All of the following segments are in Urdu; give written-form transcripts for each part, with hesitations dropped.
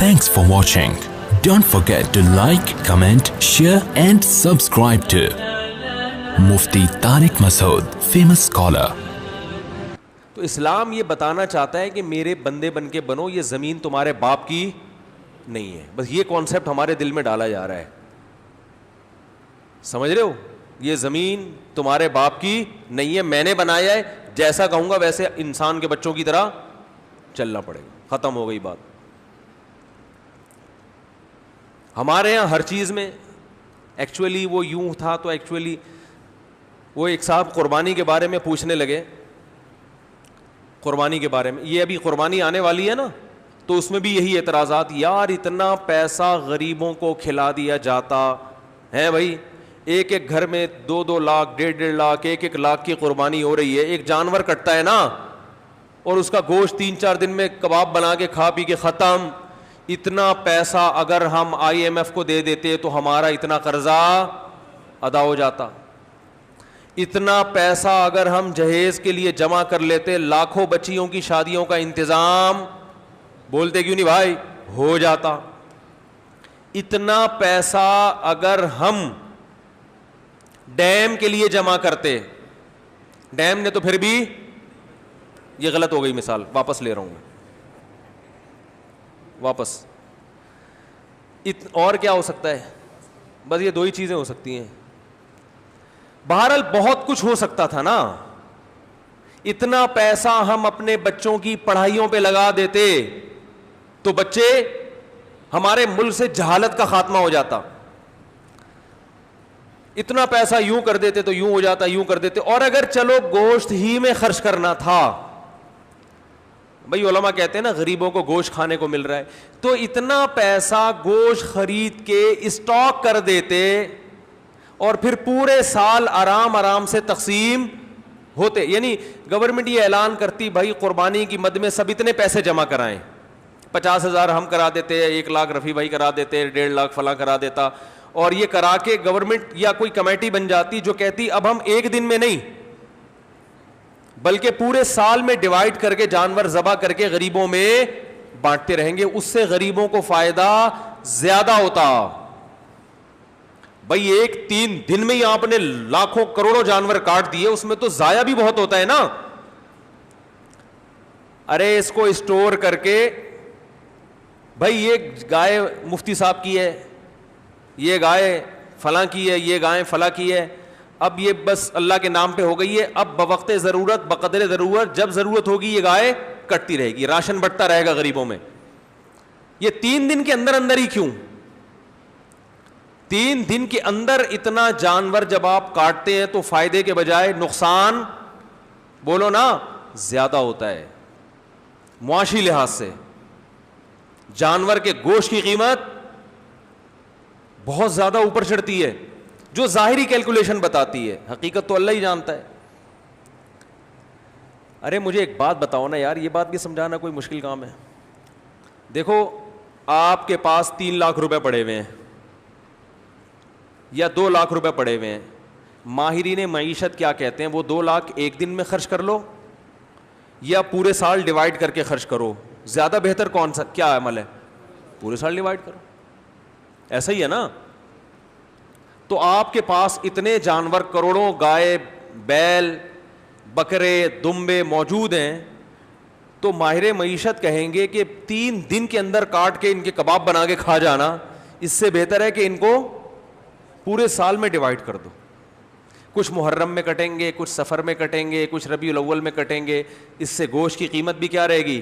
Thanks for watching. Don't forget to like, comment, share and subscribe to Mufti Tariq Masood, famous scholar. تو اسلام یہ بتانا چاہتا ہے کہ میرے بندے بن کے بنو, یہ زمین تمہارے باپ کی نہیں ہے. بس یہ کانسیپٹ ہمارے دل میں ڈالا جا رہا ہے. سمجھ رہے ہو؟ یہ زمین تمہارے باپ کی نہیں ہے, میں نے بنایا ہے, جیسا کہوں گا ویسے انسان کے بچوں کی طرح چلنا پڑے گا. ختم ہو گئی بات. ہمارے یہاں ہر چیز میں ایکچولی وہ یوں تھا, تو ایکچولی وہ ایک صاحب قربانی کے بارے میں پوچھنے لگے, قربانی کے بارے میں, یہ ابھی قربانی آنے والی ہے نا, تو اس میں بھی یہی اعتراضات, یار اتنا پیسہ غریبوں کو کھلا دیا جاتا ہے بھائی, ایک ایک گھر میں 2-2 لاکھ 1.5 لاکھ 1 لاکھ کی قربانی ہو رہی ہے, ایک جانور کٹتا ہے نا, اور اس کا گوشت 3-4 دن میں کباب بنا کے کھا پی کے ختم. اتنا پیسہ اگر ہم IMF کو دے دیتے تو ہمارا اتنا قرضہ ادا ہو جاتا. اتنا پیسہ اگر ہم جہیز کے لیے جمع کر لیتے, لاکھوں بچیوں کی شادیوں کا انتظام, بولتے کیوں نہیں بھائی, ہو جاتا. اتنا پیسہ اگر ہم ڈیم کے لیے جمع کرتے, ڈیم نے تو پھر بھی, یہ غلط ہو گئی مثال, واپس لے رہا ہوں میں واپس. اور کیا ہو سکتا ہے؟ بس یہ 2 ہی چیزیں ہو سکتی ہیں. بہرحال بہت کچھ ہو سکتا تھا نا. اتنا پیسہ ہم اپنے بچوں کی پڑھائیوں پہ لگا دیتے تو بچے, ہمارے ملک سے جہالت کا خاتمہ ہو جاتا. اتنا پیسہ یوں کر دیتے تو یوں ہو جاتا, یوں کر دیتے. اور اگر چلو گوشت ہی میں خرچ کرنا تھا, بھائی علماء کہتے ہیں نا غریبوں کو گوشت کھانے کو مل رہا ہے, تو اتنا پیسہ گوشت خرید کے اسٹاک کر دیتے اور پھر پورے سال آرام سے تقسیم ہوتے. یعنی گورنمنٹ یہ اعلان کرتی بھائی قربانی کی مد میں سب اتنے پیسے جمع کرائیں, 50,000 ہم کرا دیتے, 1 لاکھ رفیع بھائی کرا دیتے, 1.5 لاکھ فلاں کرا دیتا, اور یہ کرا کے گورنمنٹ یا کوئی کمیٹی بن جاتی جو کہتی اب ہم ایک دن میں نہیں بلکہ پورے سال میں ڈیوائڈ کر کے جانور ذبح کر کے غریبوں میں بانٹتے رہیں گے, اس سے غریبوں کو فائدہ زیادہ ہوتا. بھائی 3 دن میں ہی آپ نے لاکھوں کروڑوں جانور کاٹ دیے, اس میں تو ضائع بھی بہت ہوتا ہے نا. ارے اس کو اسٹور کر کے, بھائی یہ گائے مفتی صاحب کی ہے, یہ گائے فلاں کی ہے, یہ گائے فلاں کی ہے, اب یہ بس اللہ کے نام پہ ہو گئی ہے, اب بوقت ضرورت بقدر ضرورت جب ضرورت ہوگی یہ گائے کٹتی رہے گی, راشن بٹتا رہے گا غریبوں میں. یہ 3 دن کے اندر ہی کیوں, 3 دن کے اندر اتنا جانور جب آپ کاٹتے ہیں تو فائدے کے بجائے نقصان, بولو نا, زیادہ ہوتا ہے. معاشی لحاظ سے جانور کے گوشت کی قیمت بہت زیادہ اوپر چڑھتی ہے, جو ظاہری کیلکولیشن بتاتی ہے, حقیقت تو اللہ ہی جانتا ہے. ارے مجھے ایک بات بتاؤ نا یار, یہ بات بھی سمجھانا کوئی مشکل کام ہے. دیکھو آپ کے پاس 3 لاکھ روپے پڑے ہوئے ہیں یا 2 لاکھ روپے پڑے ہوئے ہیں, ماہرین معیشت کیا کہتے ہیں, وہ 2 لاکھ ایک دن میں خرچ کر لو یا پورے سال ڈیوائڈ کر کے خرچ کرو, زیادہ بہتر کون سا کیا عمل ہے؟ پورے سال ڈیوائڈ کرو. ایسا ہی ہے نا. تو آپ کے پاس اتنے جانور, کروڑوں گائے, بیل, بکرے, دمبے موجود ہیں, تو ماہر معیشت کہیں گے کہ 3 دن کے اندر کاٹ کے ان کے کباب بنا کے کھا جانا, اس سے بہتر ہے کہ ان کو پورے سال میں ڈیوائڈ کر دو. کچھ محرم میں کٹیں گے, کچھ سفر میں کٹیں گے, کچھ ربیع الاول میں کٹیں گے, اس سے گوشت کی قیمت بھی کیا رہے گی,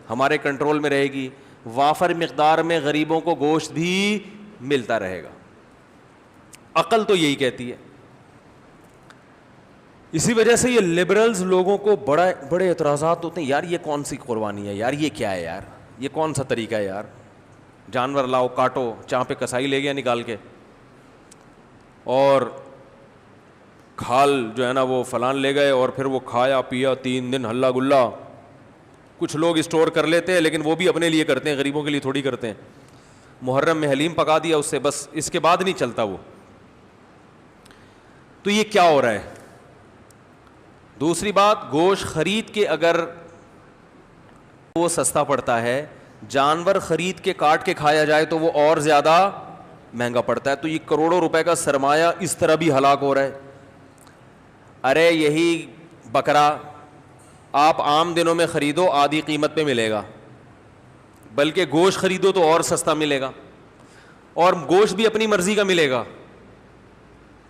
ہمارے کنٹرول میں رہے گی, وافر مقدار میں غریبوں کو گوشت بھی ملتا رہے گا. عقل تو یہی کہتی ہے. اسی وجہ سے یہ لبرلز لوگوں کو بڑے اعتراضات ہوتے ہیں, یار یہ کون سی قربانی ہے یار, یہ کیا ہے یار, یہ کون سا طریقہ ہے یار, جانور لاؤ کاٹو, چاہ پہ کسائی لے گیا نکال کے, اور کھال جو ہے نا وہ فلان لے گئے, اور پھر وہ کھایا پیا 3 دن ہلا گلا. کچھ لوگ اسٹور کر لیتے ہیں لیکن وہ بھی اپنے لیے کرتے ہیں, غریبوں کے لیے تھوڑی کرتے ہیں. محرم میں حلیم پکا دیا اس سے, بس اس کے بعد نہیں چلتا وہ. تو یہ کیا ہو رہا ہے؟ دوسری بات, گوشت خرید کے اگر وہ سستا پڑتا ہے, جانور خرید کے کاٹ کے کھایا جائے تو وہ اور زیادہ مہنگا پڑتا ہے. تو یہ کروڑوں روپے کا سرمایہ اس طرح بھی ہلاک ہو رہا ہے. ارے یہی بکرا آپ عام دنوں میں خریدو آدھی قیمت پہ ملے گا, بلکہ گوشت خریدو تو اور سستا ملے گا, اور گوشت بھی اپنی مرضی کا ملے گا.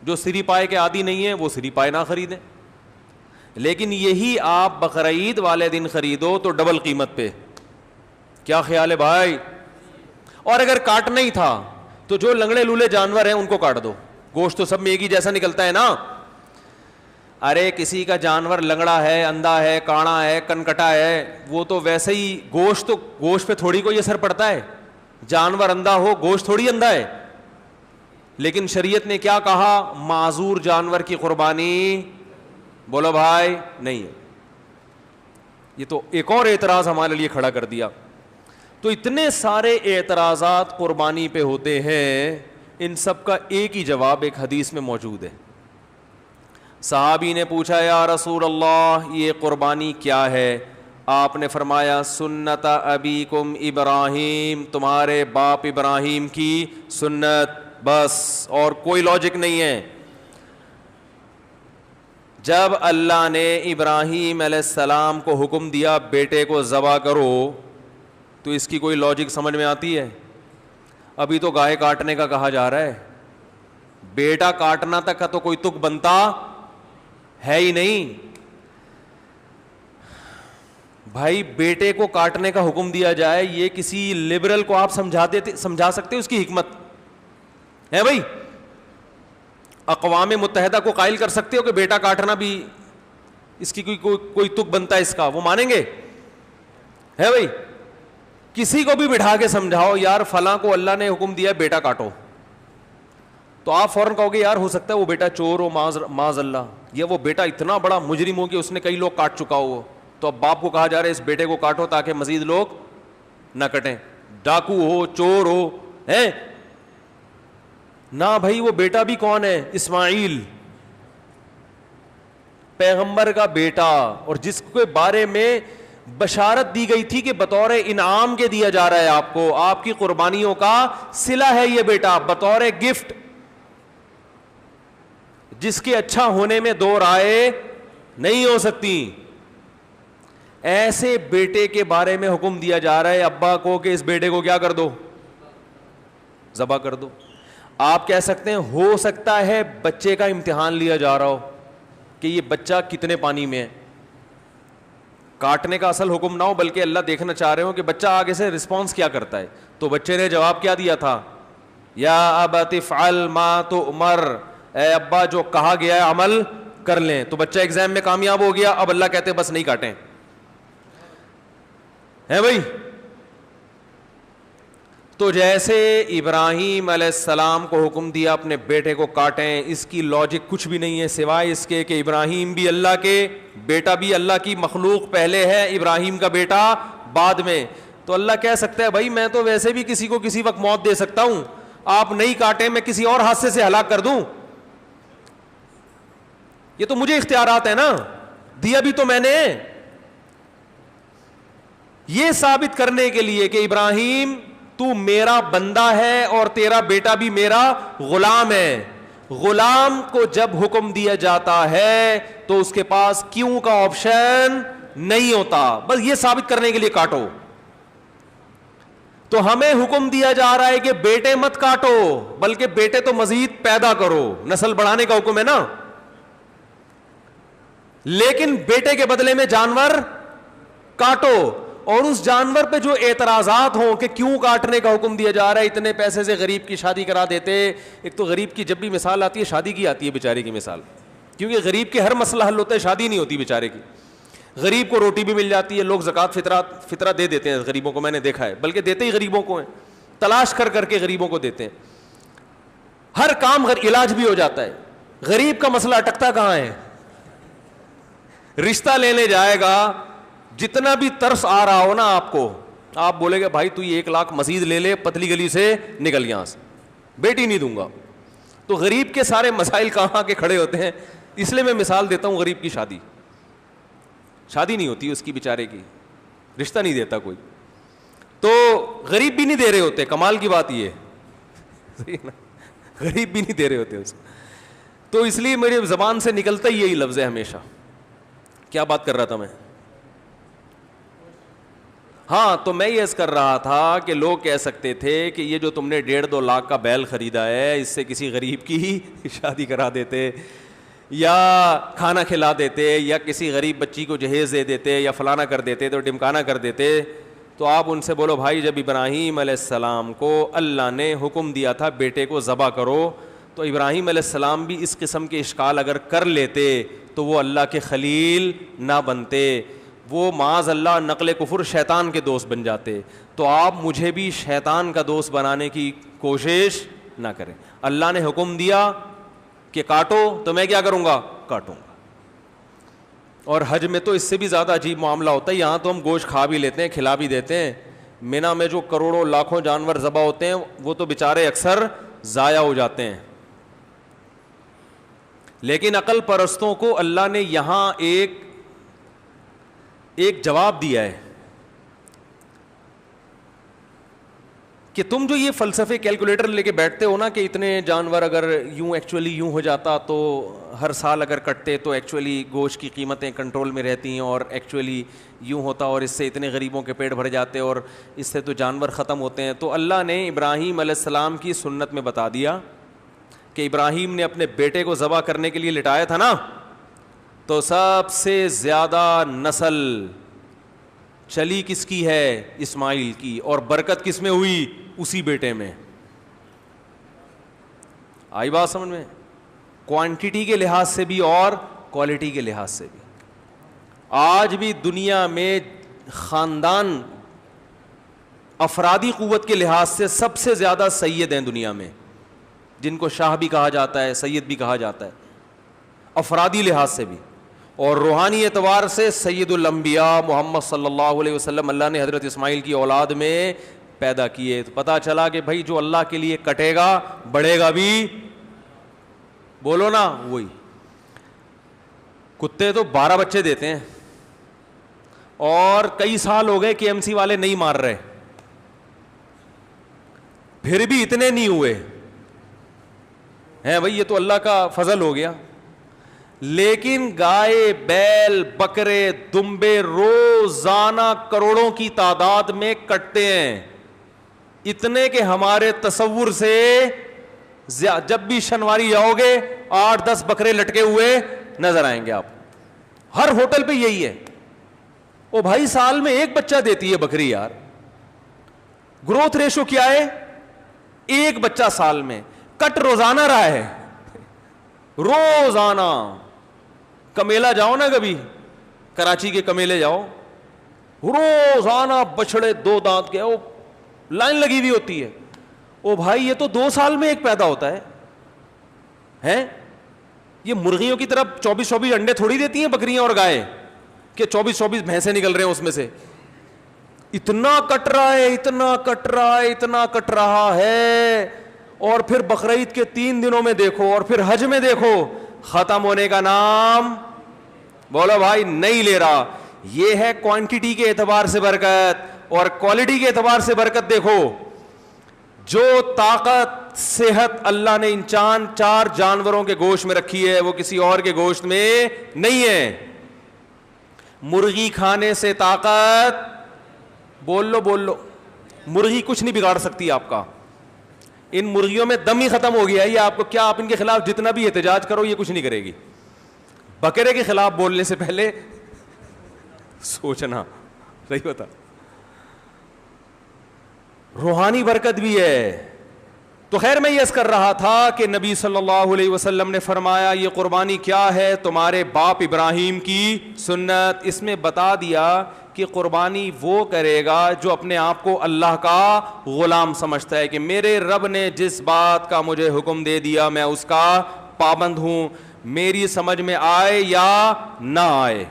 جو سری پائے کے عادی نہیں ہیں وہ سری پائے نہ خریدیں. لیکن یہی آپ بقرعید والے دن خریدو تو ڈبل قیمت پہ. کیا خیال ہے بھائی؟ اور اگر کاٹنا ہی تھا تو جو لنگڑے لولے جانور ہیں ان کو کاٹ دو, گوشت تو سب میں ایک ہی جیسا نکلتا ہے نا. ارے کسی کا جانور لنگڑا ہے, اندھا ہے, کاڑا ہے, کنکٹا ہے, وہ تو ویسے ہی گوشت پہ تھوڑی کوئی اثر پڑتا ہے. جانور اندھا ہو گوشت تھوڑی اندھا ہے. لیکن شریعت نے کیا کہا؟ معذور جانور کی قربانی بولو بھائی نہیں ہے. یہ تو ایک اور اعتراض ہمارے لیے کھڑا کر دیا. تو اتنے سارے اعتراضات قربانی پہ ہوتے ہیں, ان سب کا ایک ہی جواب ایک حدیث میں موجود ہے. صحابی نے پوچھا یا رسول اللہ یہ قربانی کیا ہے؟ آپ نے فرمایا سنت ابیکم ابراہیم, تمہارے باپ ابراہیم کی سنت, بس اور کوئی لاجک نہیں ہے. جب اللہ نے ابراہیم علیہ السلام کو حکم دیا بیٹے کو ذبح کرو تو اس کی کوئی لاجک سمجھ میں آتی ہے؟ ابھی تو گائے کاٹنے کا کہا جا رہا ہے, بیٹا کاٹنا تک کا تو کوئی تک بنتا ہے ہی نہیں. بھائی بیٹے کو کاٹنے کا حکم دیا جائے, یہ کسی لبرل کو آپ سمجھا سکتے اس کی حکمت ہے؟ بھائی اقوام متحدہ کو قائل کر سکتے ہو کہ بیٹا کاٹنا بھی اس کی کوئی تک بنتا ہے اس کا؟ وہ مانیں گے؟ ہے بھائی کسی کو بھی بٹھا کے سمجھاؤ یار فلاں کو اللہ نے حکم دیا بیٹا کاٹو, تو آپ فوراً کہو گے یار ہو سکتا ہے وہ بیٹا چور ہو معاذ اللہ, یا وہ بیٹا اتنا بڑا مجرم ہو کہ اس نے کئی لوگ کاٹ چکا ہو. تو اب باپ کو کہا جا رہا ہے اس بیٹے کو کاٹو تاکہ مزید لوگ نہ کٹیں, ڈاکو ہو چور ہو ہے نہ. بھائی وہ بیٹا بھی کون ہے؟ اسماعیل پیغمبر کا بیٹا, اور جس کے بارے میں بشارت دی گئی تھی کہ بطور انعام کے دیا جا رہا ہے آپ کو, آپ کی قربانیوں کا صلہ ہے یہ بیٹا, بطور گفٹ, جس کے اچھا ہونے میں دو رائے نہیں ہو سکتی. ایسے بیٹے کے بارے میں حکم دیا جا رہا ہے ابا کو کہ اس بیٹے کو کیا کر دو؟ ذبح کر دو. آپ کہہ سکتے ہیں ہو سکتا ہے بچے کا امتحان لیا جا رہا ہو کہ یہ بچہ کتنے پانی میں ہے, کاٹنے کا اصل حکم نہ ہو بلکہ اللہ دیکھنا چاہ رہے ہو کہ بچہ آگے سے رسپانس کیا کرتا ہے. تو بچے نے جواب کیا دیا تھا؟ یا ابت افعل ما تؤمر, اے ابا جو کہا گیا ہے عمل کر لیں. تو بچہ ایگزام میں کامیاب ہو گیا, اب اللہ کہتے بس نہیں کاٹیں. ہے بھائی تو جیسے ابراہیم علیہ السلام کو حکم دیا اپنے بیٹے کو کاٹیں, اس کی لاجک کچھ بھی نہیں ہے سوائے اس کے کہ ابراہیم بھی اللہ کے, بیٹا بھی اللہ کی مخلوق پہلے ہے, ابراہیم کا بیٹا بعد میں. تو اللہ کہہ سکتا ہے بھائی میں تو ویسے بھی کسی کو کسی وقت موت دے سکتا ہوں, آپ نہیں کاٹیں میں کسی اور حادثے سے ہلاک کر دوں. یہ تو مجھے اختیارات ہے نا, دیا بھی تو میں نے. یہ ثابت کرنے کے لیے کہ ابراہیم تو میرا بندہ ہے اور تیرا بیٹا بھی میرا غلام ہے. غلام کو جب حکم دیا جاتا ہے تو اس کے پاس کیوں کا آپشن نہیں ہوتا, بس یہ ثابت کرنے کے لیے کاٹو. تو ہمیں حکم دیا جا رہا ہے کہ بیٹے مت کاٹو بلکہ بیٹے تو مزید پیدا کرو, نسل بڑھانے کا حکم ہے نا. لیکن بیٹے کے بدلے میں جانور کاٹو. اور اس جانور پہ جو اعتراضات ہوں کہ کیوں کاٹنے کا حکم دیا جا رہا ہے, اتنے پیسے سے غریب کی شادی کرا دیتے. ایک تو غریب کی جب بھی مثال آتی ہے شادی کی آتی ہے بیچارے کی مثال, کیونکہ غریب کے ہر مسئلہ حل ہوتا ہے, شادی نہیں ہوتی بیچارے کی. غریب کو روٹی بھی مل جاتی ہے, لوگ زکوٰۃ فطرہ دے دیتے ہیں غریبوں کو, میں نے دیکھا ہے, بلکہ دیتے ہی غریبوں کو ہیں, تلاش کر کر کے غریبوں کو دیتے ہیں. ہر کام علاج بھی ہو جاتا ہے. غریب کا مسئلہ اٹکتا کہاں ہے؟ رشتہ لینے جائے گا, جتنا بھی ترس آ رہا ہو نا آپ کو, آپ بولے گا بھائی تو یہ 1 لاکھ مزید لے لے, پتلی گلی سے نکل یہاں سے, بیٹی نہیں دوں گا. تو غریب کے سارے مسائل کہاں کے کھڑے ہوتے ہیں. اس لیے میں مثال دیتا ہوں, غریب کی شادی نہیں ہوتی اس کی بیچارے کی, رشتہ نہیں دیتا کوئی. تو غریب بھی نہیں دے رہے ہوتے. کمال کی بات یہ ہے, غریب بھی نہیں دے رہے ہوتے اس. تو اس لیے میری زبان سے نکلتا ہی یہی لفظ ہے ہمیشہ. کیا بات کر رہا تھا میں؟ ہاں, تو میں یہ عرض کر رہا تھا کہ لوگ کہہ سکتے تھے کہ یہ جو تم نے 1.5-2 لاکھ کا بیل خریدا ہے, اس سے کسی غریب کی شادی کرا دیتے, یا کھانا کھلا دیتے, یا کسی غریب بچی کو جہیز دے دیتے, یا فلانا کر دیتے, تو ڈمکانا کر دیتے. تو آپ ان سے بولو بھائی, جب ابراہیم علیہ السلام کو اللہ نے حکم دیا تھا بیٹے کو ذبح کرو, تو ابراہیم علیہ السلام بھی اس قسم کے اشکال اگر کر لیتے تو وہ اللہ کے خلیل نہ بنتے, وہ معاذ اللہ نقل کفر شیطان کے دوست بن جاتے. تو آپ مجھے بھی شیطان کا دوست بنانے کی کوشش نہ کریں. اللہ نے حکم دیا کہ کاٹو, تو میں کیا کروں گا؟ کاٹوں گا. اور حج میں تو اس سے بھی زیادہ عجیب معاملہ ہوتا ہے. یہاں تو ہم گوشت کھا بھی لیتے ہیں, کھلا بھی دیتے ہیں. مینا میں جو کروڑوں لاکھوں جانور ذبح ہوتے ہیں وہ تو بیچارے اکثر ضائع ہو جاتے ہیں. لیکن عقل پرستوں کو اللہ نے یہاں ایک جواب دیا ہے کہ تم جو یہ فلسفے کیلکولیٹر لے کے بیٹھتے ہو نا کہ اتنے جانور اگر یوں ایکچولی یوں ہو جاتا تو ہر سال اگر کٹتے تو ایکچولی گوشت کی قیمتیں کنٹرول میں رہتی ہیں, اور ایکچولی یوں ہوتا اور اس سے اتنے غریبوں کے پیٹ بھر جاتے اور اس سے تو جانور ختم ہوتے ہیں. تو اللہ نے ابراہیم علیہ السلام کی سنت میں بتا دیا کہ ابراہیم نے اپنے بیٹے کو ذبح کرنے کے لیے لٹایا تھا نا, تو سب سے زیادہ نسل چلی کس کی ہے؟ اسماعیل کی. اور برکت کس میں ہوئی؟ اسی بیٹے میں. آئی بات سمجھ میں؟ کوانٹٹی کے لحاظ سے بھی اور کوالٹی کے لحاظ سے بھی. آج بھی دنیا میں خاندان افرادی قوت کے لحاظ سے سب سے زیادہ سید ہیں دنیا میں, جن کو شاہ بھی کہا جاتا ہے, سید بھی کہا جاتا ہے, افرادی لحاظ سے بھی. اور روحانی اعتبار سے سید الانبیاء محمد صلی اللہ علیہ وسلم اللہ نے حضرت اسماعیل کی اولاد میں پیدا کیے. تو پتہ چلا کہ بھائی جو اللہ کے لیے کٹے گا بڑھے گا بھی, بولو نا وہی. کتے تو 12 بچے دیتے ہیں, اور کئی سال ہو گئے کہ KMC والے نہیں مار رہے, پھر بھی اتنے نہیں ہوئے ہیں. بھائی یہ تو اللہ کا فضل ہو گیا. لیکن گائے, بیل, بکرے, دمبے روزانہ کروڑوں کی تعداد میں کٹتے ہیں, اتنے کہ ہمارے تصور سے جب بھی شنواری جاؤ گے 8-10 بکرے لٹکے ہوئے نظر آئیں گے آپ. ہر ہوٹل پہ یہی ہے. او بھائی سال میں ایک بچہ دیتی ہے بکری یار. گروتھ ریشو کیا ہے؟ ایک بچہ سال میں. کٹ روزانہ رہا ہے, روزانہ. کمیلا جاؤ نا کبھی, کراچی کے کمیلے جاؤ, روزانہ بچڑے 2 دانت کے, وہ لائن لگی ہوئی ہوتی ہے. او بھائی یہ تو 2 سال میں ایک پیدا ہوتا ہے. یہ مرغیوں کی طرف 24 انڈے تھوڑی دیتی ہیں بکریاں اور گائے کہ 24 بھینسیں نکل رہے ہیں اس میں سے. اتنا کٹ رہا ہے, اتنا کٹ رہا ہے, اتنا کٹ رہا ہے. اور پھر بقرعید کے 3 دنوں میں دیکھو, اور پھر حج میں دیکھو, ختم ہونے کا نام بولو بھائی نہیں لے رہا. یہ ہے کوانٹٹی کے اعتبار سے برکت, اور کوالٹی کے اعتبار سے برکت دیکھو. جو طاقت صحت اللہ نے ان 4 جانوروں کے گوشت میں رکھی ہے وہ کسی اور کے گوشت میں نہیں ہے. مرغی کھانے سے طاقت, بول لو, مرغی کچھ نہیں بگاڑ سکتی آپ کا. ان مرغیوں میں دم ہی ختم ہو گیا ہے. یہ آپ کو کیا, آپ ان کے خلاف جتنا بھی احتجاج کرو یہ کچھ نہیں کرے گی. بکرے کے خلاف بولنے سے پہلے سوچنا. صحیح ہوتا. روحانی برکت بھی ہے. تو خیر میں یہ عرض کر رہا تھا کہ نبی صلی اللہ علیہ وسلم نے فرمایا یہ قربانی کیا ہے؟ تمہارے باپ ابراہیم کی سنت. اس میں بتا دیا کہ قربانی وہ کرے گا جو اپنے آپ کو اللہ کا غلام سمجھتا ہے کہ میرے رب نے جس بات کا مجھے حکم دے دیا میں اس کا پابند ہوں, میری سمجھ میں آئے یا نہ آئے.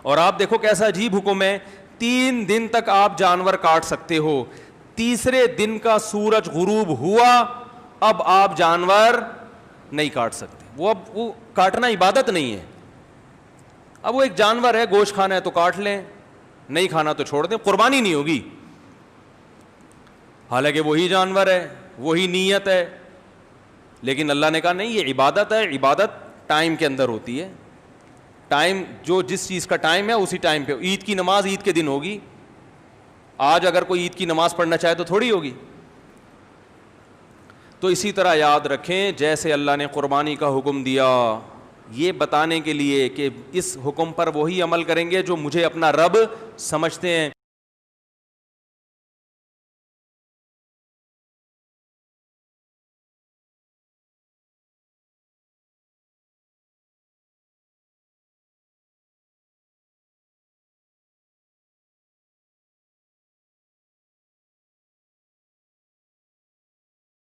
اور آپ دیکھو کیسا عجیب حکم ہے. 3 دن تک آپ جانور کاٹ سکتے ہو. تیسرے دن کا سورج غروب ہوا, اب آپ جانور نہیں کاٹ سکتے. وہ کاٹنا عبادت نہیں ہے. اب وہ ایک جانور ہے, گوشت کھانا ہے تو کاٹ لیں, نہیں کھانا تو چھوڑ دیں, قربانی نہیں ہوگی. حالانکہ وہی جانور ہے, وہی نیت ہے, لیکن اللہ نے کہا نہیں یہ عبادت ہے, عبادت ٹائم کے اندر ہوتی ہے, ٹائم جو جس چیز کا ٹائم ہے اسی ٹائم پہ. عید کی نماز عید کے دن ہوگی, آج اگر کوئی عید کی نماز پڑھنا چاہے تو تھوڑی ہوگی. تو اسی طرح یاد رکھیں جیسے اللہ نے قربانی کا حکم دیا یہ بتانے کے لیے کہ اس حکم پر وہی عمل کریں گے جو مجھے اپنا رب سمجھتے ہیں,